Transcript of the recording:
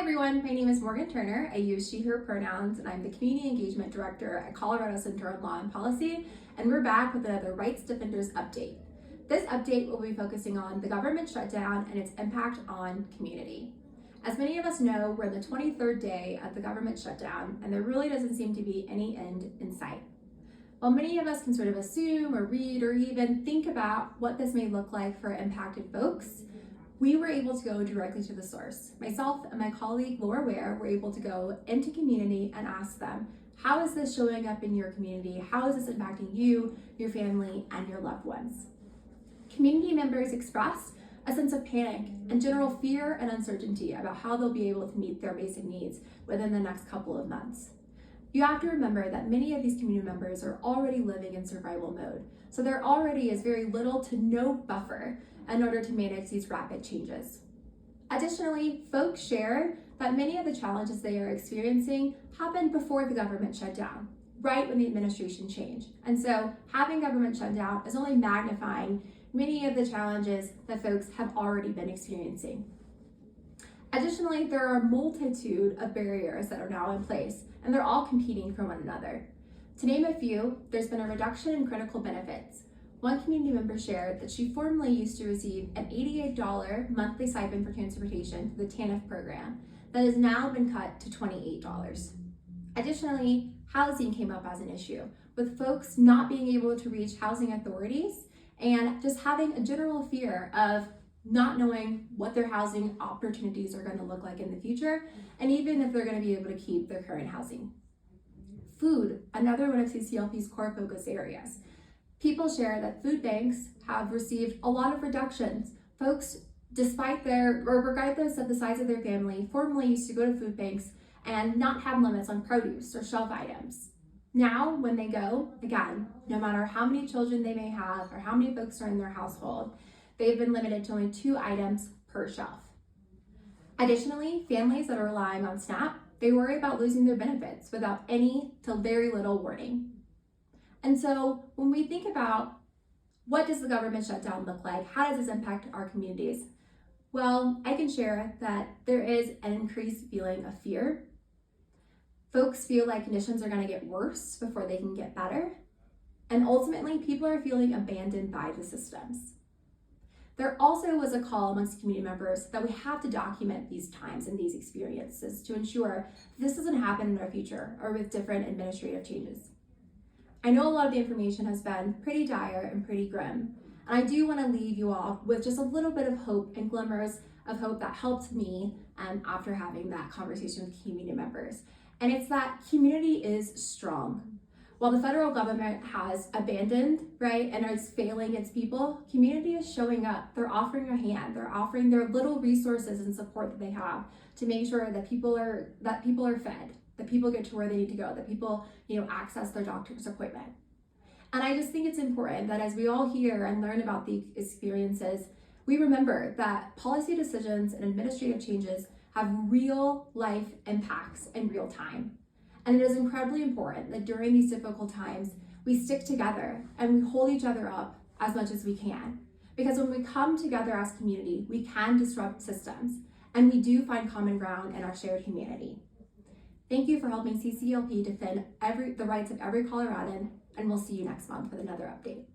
Hi everyone, my name is Morgan Turner. I use she, her pronouns, and I'm the Community Engagement Director at Colorado Center on Law and Policy, and we're back with another Rights Defenders update. This update will be focusing on the government shutdown and its impact on community. As many of us know, we're in the 23rd day of the government shutdown, and there really doesn't seem to be any end in sight. While many of us can sort of assume or read or even think about what this may look like for impacted folks, we were able to go directly to the source. Myself and my colleague Laura Ware were able to go into community and ask them, how is this showing up in your community? How is this impacting you, your family, and your loved ones? Community members expressed a sense of panic and general fear and uncertainty about how they'll be able to meet their basic needs within the next couple of months. You have to remember that many of these community members are already living in survival mode, so there already is very little to no buffer in order to manage these rapid changes. Additionally, folks share that many of the challenges they are experiencing happened before the government shut down, right when the administration changed. And so having government shut down is only magnifying many of the challenges that folks have already been experiencing. Additionally, there are a multitude of barriers that are now in place, and they're all competing for one another. To name a few, there's been a reduction in critical benefits. One community member shared that she formerly used to receive an $88 monthly stipend for transportation through the TANF program that has now been cut to $28. Additionally, housing came up as an issue, with folks not being able to reach housing authorities and just having a general fear of not knowing what their housing opportunities are going to look like in the future, and even if they're going to be able to keep their current housing. Food, another one of CCLP's core focus areas. People share that food banks have received a lot of reductions. Folks, despite regardless of the size of their family, formerly used to go to food banks and not have limits on produce or shelf items. Now, when they go, again, no matter how many children they may have or how many folks are in their household, they've been limited to only 2 items per shelf. Additionally, families that are relying on SNAP, they worry about losing their benefits without any to very little warning. And so when we think about what does the government shutdown look like, how does this impact our communities? Well, I can share that there is an increased feeling of fear. Folks feel like conditions are going to get worse before they can get better. And ultimately, people are feeling abandoned by the systems. There also was a call amongst community members that we have to document these times and these experiences to ensure this doesn't happen in our future or with different administrative changes. I know a lot of the information has been pretty dire and pretty grim, and I do want to leave you all with just a little bit of hope and glimmers of hope that helped me after having that conversation with community members. And it's that community is strong. While the federal government has abandoned, and is failing its people, community is showing up. They're offering a hand. They're offering their little resources and support that they have to make sure that people are fed, that people get to where they need to go, that people, access their doctor's appointment. And I just think it's important that as we all hear and learn about the experiences, we remember that policy decisions and administrative changes have real life impacts in real time. And it is incredibly important that during these difficult times, we stick together and we hold each other up as much as we can. Because when we come together as community, we can disrupt systems, and we do find common ground in our shared humanity. Thank you for helping CCLP defend the rights of every Coloradan, and we'll see you next month with another update.